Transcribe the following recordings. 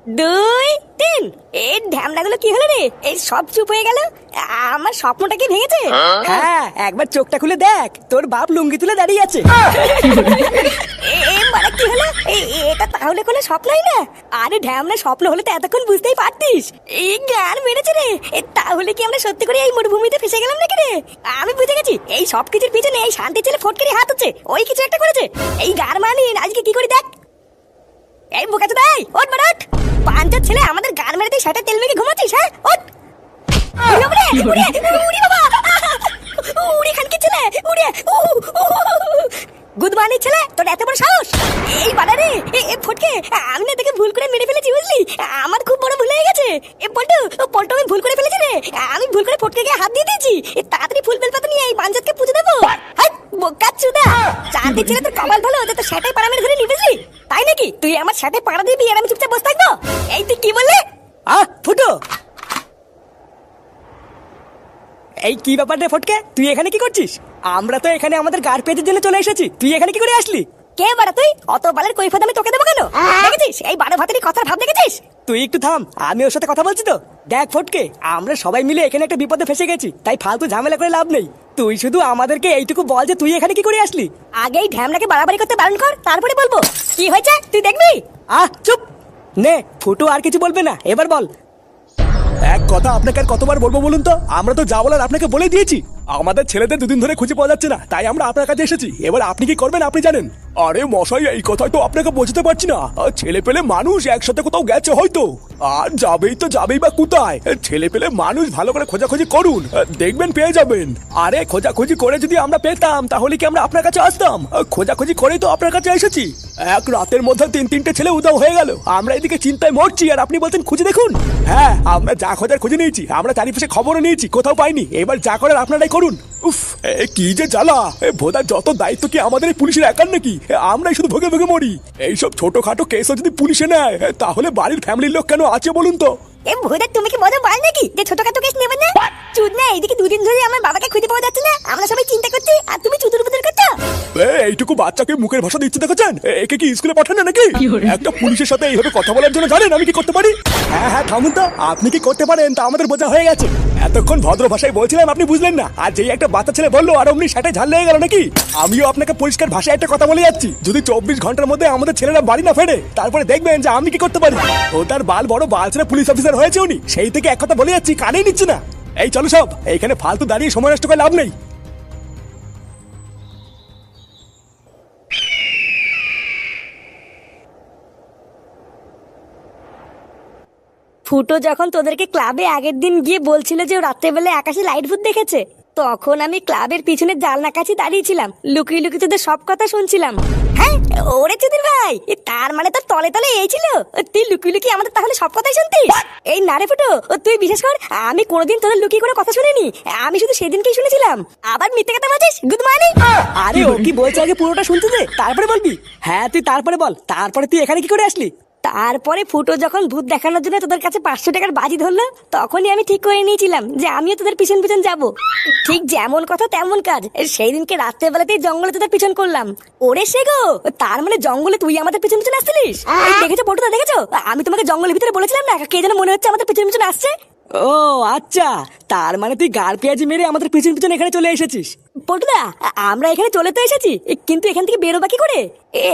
দুই তিন। এই ঢ্যামনাগুলো কি হলো রে? এই সব চুপ হয়ে গেল। আমার স্বপ্নটা কি ভেঙেছে? হ্যাঁ, একবার চোখটা খুলে দেখ, তোর বাপ লুঙ্গি তুলে দাঁড়িয়ে আছে। মানে কি হলো? এটা তাহলে কোনো স্বপ্নই না? আরে ঢ্যামনা, স্বপ্ন হলে তো এতক্ষণ বুঝতেই পারতিস। এই গান মেরেছে রে। তাহলে কি আমরা সত্যি করে এই মরুভূমিতে ফেসে গেলাম নাকি রে? আমি বুঝে গেছি, এই সব কিছুর পিছনে এই শান্তি ছেলে ফটকেরই হাত আছে। ওই কিছু একটা করেছে। এই গার মানি আজকে কি করে দেখ। এই বোকাচোদা, এই ওঠ বড় ওঠ। পাঁচজন ছেলে আমাদের গার মেরে দিয়ে সেটা তেল মেখে ঘুমাচ্ছিস? হ্যাঁ ওঠ। গুড মর্নিং ছেলে, তোর এত বড় সাহস! এই বাড়ারে ফটকে, আমি না তোকে ভুল করে মেরে ফেলেছি বুঝলি। আমার খুব বড় ভুল হয়ে গেছে। পল্টু পল্টু, আমি ভুল করে ফেলেছি রে। আমি ভুল করে ফটকে হাত দিয়ে দিয়েছি। তাড়াতাড়ি ফুল বেলপাতা নিয়ে এই পাঞ্জাতকে পুজো দেবো। বোকাচোদা, চাঁদি ছেলে তোর কপাল ভালো, তো সেটাই পাড়া মেরে ধরে নি বুঝলি। তাই নাকি? তুই আমার সাথে পাড়া দিবি আর আমি চুপচাপ বসে থাকবো? এই তুই কি বললি? ফুটো, এই কি ব্যাপার রে ফটকে, তুই এখানে কি করছিস? আমরা তো এখানে আমাদের গার পেজের জন্য চলে এসেছি, তুই এখানে কি করে আসলি? কে বাড়া তুই? অত বালের কৈফিয়ত আমি তোকে দেবো কেন? দেখেছিস এই বারো ভাতেরই কথার ভাব দেখেছিস? তুই একটু থাম, আমি ওর সাথে কথা বলছি তো। দেখ ফটকে, আমরা সবাই মিলে এখানে একটা বিপদে ফেসে গেছি, তাই ফালতু ঝামেলা করে লাভ নেই। তুই শুধু আমাদেরকে এইটুকু বল যে তুই এখানে কি করে আসলি। আগেই ঢ্যামনাকে বাড়াবাড়ি করতে বারণ কর, তারপরে বলবো কি হয়েছে তুই দেখবি। চুপ নে, ফুটো আর কিছু বলবে না, এবার বল। এক কথা আপনাকে আর কতবার বলবো বলুন তো? আমরা তো যা বলার আপনাকে বলে দিয়েছি। আমাদের ছেলেদের দুদিন ধরে খুঁজে পাওয়া যাচ্ছে না, তাই আমরা আপনার কাছে এসেছি। এবার আপনি কি করবেন আপনি জানেন। আরে মশাই, এই কথাই তো আপনাকে বোঝাতে পারছি না। ছেলে পেলে মানুষ একসাথে কোথাও গেছে হয়তো, আর যাবেই তো যাবেই বা কোথায়। ছেলে পেলে মানুষ ভালো করে খোঁজাখুঁজি করুন, দেখবেন পেয়ে যাবেন। আরে খোঁজাখুঁজি করে যদি আমরা পেতাম তাহলে কি আমরা আপনার কাছে আসতাম? খোঁজাখুঁজি করেই তো আপনার কাছে এসেছি। এক রাতের মধ্যে তিনটে ছেলে উধাও হয়ে গেল, আমরা এদিকে চিন্তায় মরছি আর আপনি বলছেন খুঁজে দেখুন। হ্যাঁ, আমরা যা খোঁজার খুঁজে নিয়েছি, আমরা চারিপাশে খবরও নিয়েছি, কোথাও পাইনি। এবার যা করার আপনারাই করুন। উফ, কি যে জ্বালা! ভোদার যত দায়িত্ব কি আমাদের এই পুলিশের একার নাকি? আমরাই শুধু ভোগে ভোগে মরি। এইসব ছোটখাটো কেসও যদি পুলিশে নেয়, তাহলে বাড়ির ফ্যামিলির লোক কেন আছে বলুন তো? ভোদার, তুমি কি বলো বাল নাকি যে ছোটখাটো কেস নেবেন না? চুদ না, এইদিকে দুদিন ধরে আমার বাবাকে খুঁজে পাওয়া যাচ্ছে না, আমরা সবাই চিন্তা করছি আর তুমি চুদুর বুদুর করছো। এইটুকু বাচ্চাকে মুখের ভাষা দিচ্ছে দেখেছেন? একে কি স্কুলে পাঠান না নাকি? একটা পুলিশের সাথে এইভাবে কথা বলার জন্য জানেন আমি কি করতে পারি? হ্যাঁ থামুন তো, আপনি কি করতে পারেন তা আমাদের বোঝা হয়ে গেছে। এতক্ষণ ভদ্র ভাষায় বলছিলাম, আপনি বুঝলেন না, আর যেই একটা বাচ্চা ছেলে বললো আর অমনি সেটাই ঝাল লেগে গেল নাকি? আমিও আপনাকে পরিষ্কার ভাষায় একটা কথা বলে যাচ্ছি, যদি 24 ঘন্টার মধ্যে আমাদের ছেলেরা বাড়ি না ফেরে, তারপরে দেখবেন যে আমি কি করতে পারি। ও তার বাল বড় বাল ছেলে পুলিশ অফিসার হয়েছে উনি, সেই থেকে এক কথা বলে যাচ্ছি, কানেই নিচ্ছে না। এই চলো সব, এইখানে ফালতু দাঁড়িয়ে সময় নষ্ট করে লাভ নেই। ফুটো যখন তোদেরকে ক্লাবে আগের দিন গিয়ে বলছিল যে ও রাত্রেবেলায় আকাশে লাইট ভূত দেখেছে, তখন আমি ক্লাবের পিছনে জানলা কাছে দাঁড়িয়েছিলাম, লুকিয়ে লুকিয়ে তোদের সব কথা শুনছিলাম। হ্যাঁ ওরে চুদির ভাই, তার মানে তোর তলে তলে এই ছিল, তুই লুকিয়ে লুকিয়ে আমাদের তাহলে সব কথাই শুনতিস? এই না রে ফুটো, তুই বিশেষ কর, আমি কোনোদিন তোদের লুকিয়ে করে কথা শুনিনি, আমি শুধু সেদিনকেই শুনেছিলাম। আবার মিথ্যে কথা বলছিস? Good morning. আরে ও কি বলছে আগে পুরোটা শুনতে দে, তারপরে বলবি। হ্যাঁ তুই তারপরে বল, তারপরে তুই এখানে কি করে আসলি? তারপরে ফুটো যখন ভূত দেখানোর জন্য তোদের কাছে 500 টাকার বাজি ধরলো, তখনই আমি ঠিক করে নিয়েছিলাম যে আমিও তোদের পিছন পিছন যাব। ঠিক যেমন কথা তেমন কাজ, সেই দিনকে রাত্রে বেলাতেই জঙ্গলে তোদের পিছন করলাম। ওরে সে গো, তার মানে জঙ্গলে তুই আমাদের পিছন পিছন আসছিলিস? দেখেছো পটুদা, দেখেছো? আমি তোমাকে জঙ্গলের ভিতরে বলেছিলাম না, কে যেন মনে হচ্ছে আমাদের পিছন পিছন আসছে। ও আচ্ছা, তার মানে তুই গার পেঁয়াজি মেরে আমাদের পিছন পিছন এখানে চলে এসেছিস। পটুদা, আমরা এখানে চলে তো এসেছি, কিন্তু এখান থেকে বেরোবা কি করে?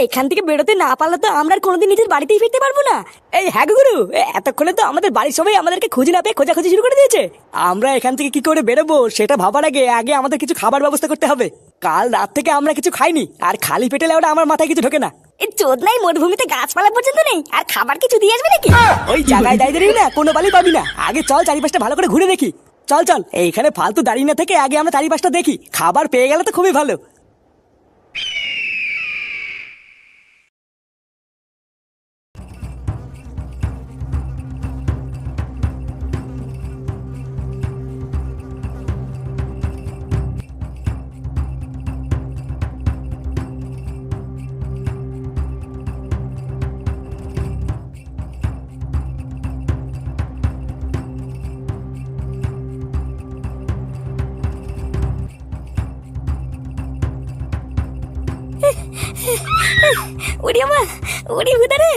এখান থেকে বেরোতে না পারলে তো আমরা কোনোদিন নিজের বাড়িতেই ফিরতে পারবো না। এই হ্যাঁ গুরু, এতক্ষণে তো আমাদের বাড়ির সবাই আমাদেরকে খুঁজে না পেয়ে খোঁজাখুঁজি শুরু করে দিয়েছে। আমরা এখান থেকে কি করে বেরোবো সেটা ভাবার আগে আগে আমাদের কিছু খাবার ব্যবস্থা করতে হবে। কাল রাত থেকে আমরা কিছু খাইনি, আর খালি পেটে লেওটা আমার মাথায় কিছু ঢোকে না। এই চোদ নাই, মরুভূমিতে গাছপালা পর্যন্ত নেই, আর খাবার কিছু দিয়ে আসবে নাকি? ওই জায়গায় দাঁড়িয়ে না কোনো বালি পাবি না, আগে চল চারিপাশটা ভালো করে ঘুরে দেখি। চল চল, এইখানে ফালতু দাঁড়িয়ে না থেকে আগে আমরা চারিপাশটা দেখি, খাবার পেয়ে গেলে তো খুবই ভালো। উড়ি মা, উড়ি ভুতারে,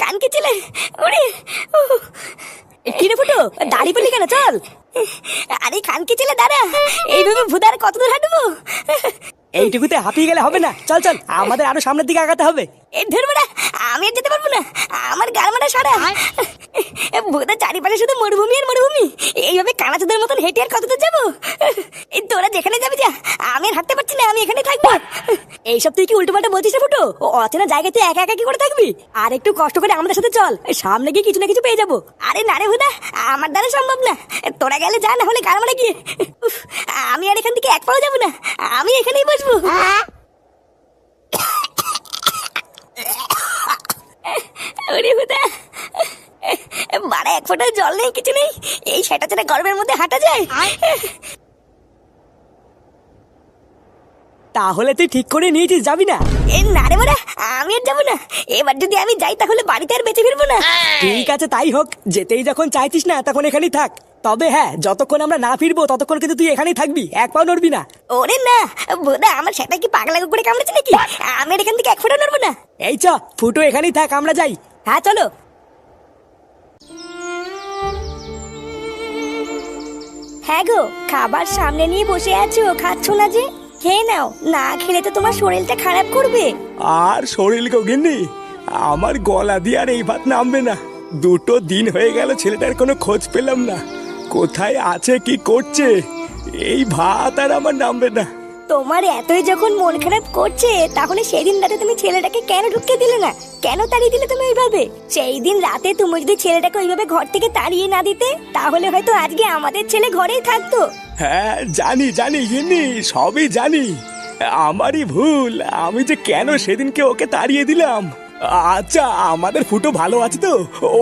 কানকে ছেলে উড়ি। কিরে ফুটো, দাড়ি পেলি কেন? চল। আরে কানকে ছেলে দাঁড়া, এইভাবে ভুতারে কত দূর হাঁটবো? এইটুকুতে হাঁপিয়ে গেলে হবে না, চল চল, আমাদের আরো সামনের দিকে আগাতে হবে। এ ধরবো না, আমি আর যেতে পারবো না, আমার গাল মারা সারা। ভুতার চারিপাশে শুধু মরুভূমি আর মরুভূমি, এইভাবে কানাচোদের মতন হেঁটে আর কত দূর যাবো? এই তোরা যেখানে যাবি যা, আমি আর হাঁটতে পারছি না, আমি এখানে থাকবো। এইসব তুই কি উল্টো পাল্টা বলছিস না ফুটো? ও অচেনা জায়গায় তুই একা একা কি করে থাকবি? আর একটু কষ্ট করে আমাদের সাথে চল, সামনে গিয়ে কিছু না কিছু পেয়ে যাবো। আরে না রে ভুদা, আমার দ্বারা সম্ভব না, তোরা গেলে যা, না হলে গাল মারা গিয়ে। উফ, আমি আর এখান থেকে এক পাও যাবো না, আমি এখানেই বসবো। ওরে ভুদা, বাড়া এক ফোঁটা জল নেই, কিছু নেই, এই সেটা ছেড়ে গরমের মধ্যে হাঁটা যায়? তাহলে তুই ঠিক করে নিয়েছিস যাবি না? এ না রে বাড়া, আমি আর যাবো না। এবার যদি আমি যাই তাহলে বাড়িতে আর বেঁচে ফিরবো না। ঠিক আছে তাই হোক, যেতেই যখন চাইছিস না তখন এখানেই থাক। তবে হ্যাঁ, যতক্ষণ আমরা না ফিরবো ততক্ষণ কিন্তু তুই এখানেই থাকবি, এক পাও নড়বি না। ওরে না বোধা, আমার সেটা কি পাগলা করে কামড়েছে নাকি? আমি আর এখান থেকে এক ফোঁটা নড়বো না। এই চ, ফুটো এখানেই থাক, আমরা যাই। হ্যাঁ চলো। হ্যাঁ গো, খাবার সামনে নিয়ে বসে আছো, খাচ্ছ না যে? খেয়ে নাও, না খেলে তো তোমার শরীরটা খারাপ করবে। আর শরীর গিন্নি, আমার গলা দিয়ে আর এই ভাত নামবে না। 2 দিন হয়ে গেল ছেলেটার কোনো খোঁজ পেলাম না, কোথায় আছে কি করছে, এই ভাত আর আমার নামবে না। তোমার এতই যখন মন খারাপ করছে, তাহলে সেদিন রাতে তুমি ছেলেটাকে কেন ঢুকতে দিলে না? কেন তাড়িয়ে দিলে তুমি ওইভাবে? সেই দিন রাতে তুমি যদি ছেলেটাকে ওইভাবে ঘর থেকে তাড়িয়ে না দিতে, তাহলে হয়তো আজকে আমাদের ছেলে ঘরেই থাকতো। হ্যাঁ জানি জানি গিন্নি, সবই জানি, আমারই ভুল। আমি যে কেন সেদিনকে ওকে তাড়িয়ে দিলাম। আচ্ছা, আমাদের ফুটো ভালো আছে তো?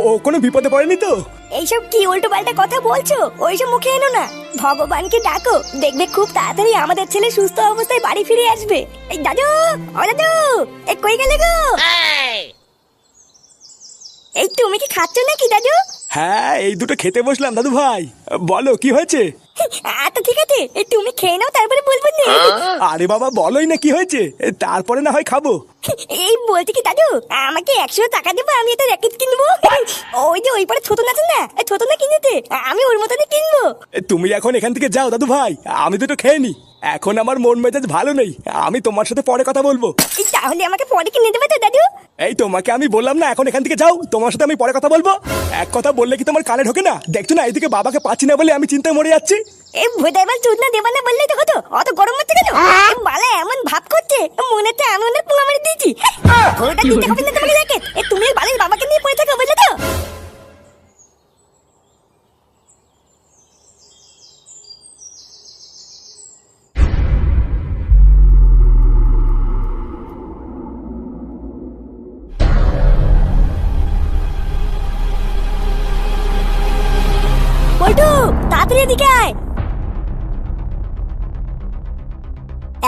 ও কোনো বিপদে পড়েনি তো? এইসব কি উল্টো পাল্টা কথা বলছো? ওইসব মুখে এনো না, ভগবানকে ডাকো, দেখবে খুব তাড়াতাড়ি আমাদের ছেলে সুস্থ অবস্থায় বাড়ি ফিরে আসবে। এই দাদু, ও দাদু, এ কই গেলে গো? এই তুমি কি খাচ্ছ নাকি দাদু? হ্যাঁ, এই দুটো খেতে বসলাম দাদু ভাই। বলো কি হয়েছে? আচ্ছা ঠিক আছে, এই তুমি খেয়ে নাও, তারপরে বলবো না। আরে বাবা, বলোই না কি হয়েছে, তারপরে না হয় খাবো। এই বলছি কি দাদু, আমাকে 100 টাকা দেবো, আমি একটা র্যাকেট কিনবো। ওই যে ওই পারে ছোট আছে না, ছোট না কিনেতে, আমি ওর মতনই কিনবো। তুমি এখন এখান থেকে যাও দাদু ভাই, আমি দুটো খেয়ে নি। এখন আমার মন মেজাজ ভালো নেই, আমি তোমার সাথে পরে কথা বলবো। তাহলে আমাকে পরে কিনে দেবে তো দাদু? এই তোমাকে আমি বললাম না এখন এখান থেকে যাও, তোমার সাথে আমি পরে কথা বলবো। এক কথা বললে কি তোমার কানে ঢোকে না? দেখছো না এদিকে বাবাকে পাচ্ছি না বলে আমি চিন্তায় মরে যাচ্ছি। এই ভোদা এবার চুদ না দেবা না বললেই তো হতো, অত গরম হচ্ছে কেন? বালা এমন ভাব করছে মনে হচ্ছে আমি ওনার পুঙা মেরে দিয়েছি। ভোদা দিতে হবে না তোমাকে র্যাকেট, তুমি বালের বাবাকে নিয়ে পড়ে থাকো, বুঝলে তো? বল্টু, তাড়াতাড়ি এদিকে আয়।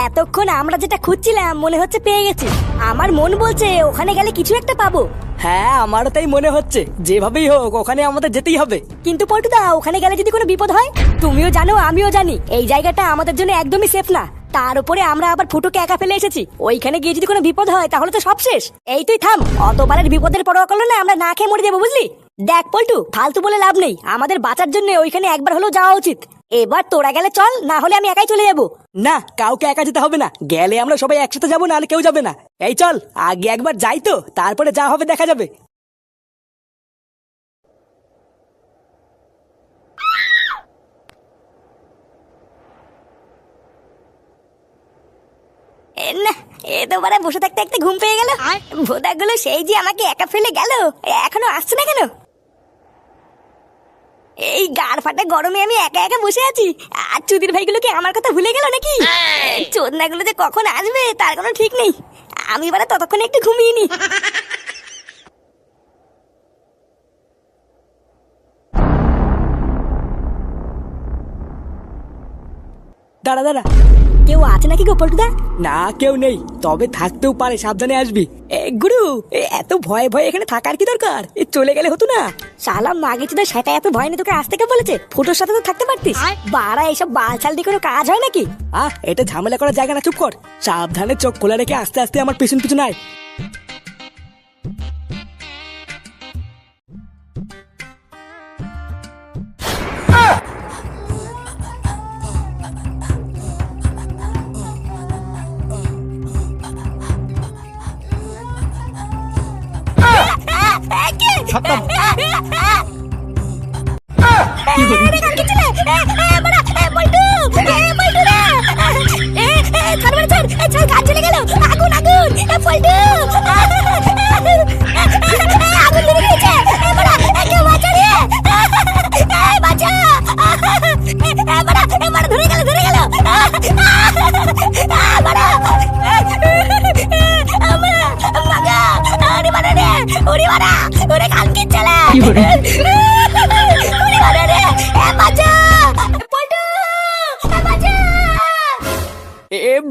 এতক্ষণ আমরা যেটা খুঁজছিলাম মনে হচ্ছে পেয়ে গেছি। আমার মন বলছে ওখানে গেলে কিছু একটা পাবো। হ্যাঁ, আমারও তাই মনে হচ্ছে, যেভাবেই হোক ওখানে আমাদের যেতেই হবে। কিন্তু পল্টুদা, ওখানে গেলে যদি কোনো বিপদ হয়? তুমিও জানো আমিও জানি এই জায়গাটা আমাদের জন্য একদমই সেফ না। তার উপরে আমরা আবার ফুটোকে একা ফেলে এসেছি, ওইখানে গিয়ে যদি কোনো বিপদ হয় তাহলে তো সব শেষ। এই তুই থাম, অতবারের বিপদের পরোয়া করলো না, আমরা না খেয়ে মরে যাবো, বুঝলি? দেখ পল্টু, ফালতু বলে লাভ নেই, আমাদের বাঁচার জন্য ওইখানে একবার হলেও যাওয়া উচিত। এবার তোরা গেলে চল, না হলে আমি একাই চলে যাবো। না, কাউকে একা যেতে হবে না, গেলে আমরা সবাই একসাথে যাবো, না আর কেউ যাবে না। এই চল, আগে একবার যাই তো, তারপরে যা হবে দেখা যাবে। না, এ তো বারা বসে থাকতে একটা ঘুম পেয়ে গেল। ভোদাগুলো সেই যে আমাকে একা ফেলে গেল, এখনো আসছে না কেন? এই গাড় ফাটা গরমে আমি একা একা বসে আছি, আর চুদির ভাইগুলো কি আমার কথা ভুলে গেল নাকি? চোদনাগুলো যে কখন আসবে তার কোনো ঠিক নেই, আমি বারা ততক্ষণে একটু ঘুমিয়ে নি। দাঁড়া দাঁড়া। কেউ আছে নাকি গো পল্টুদা? না কেউ নেই, তবে থাকতেও পারে, সাবধানে আসবি। গুরু, এত ভয়ে ভয়ে এখানে থাকার কি দরকার? চলে গেলে হতো না? শালা মাগেচুদা সেটা এত ভয় নিয়ে তোকে আসতে কে বলেছে? ফুটোর সাথে তো থাকতে পারতিস। বাড়া এইসব বালছাল দিয়ে কোনো কাজ হয় নাকি? এটা ঝামেলা করার জায়গা না, চুপ কর। সাবধানে চোখ খোলা রেখে আস্তে আস্তে আমার পিছন পিছন আয়।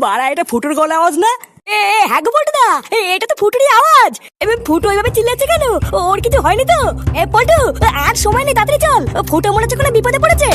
বাড়া, এটা ফুটোর গলা আওয়াজ না? হ্যাঁ গো পল্টুদা, এটা তো ফুটোরই আওয়াজ। এবার ফুটো ওইভাবে চিল্লাচ্ছে কেন? ওর কিছু হয়নি তো? পল্টু, আর সময় নেই, তাড়াতাড়ি চল। ফুটো মনে হচ্ছে কোনো বিপদে পড়েছে।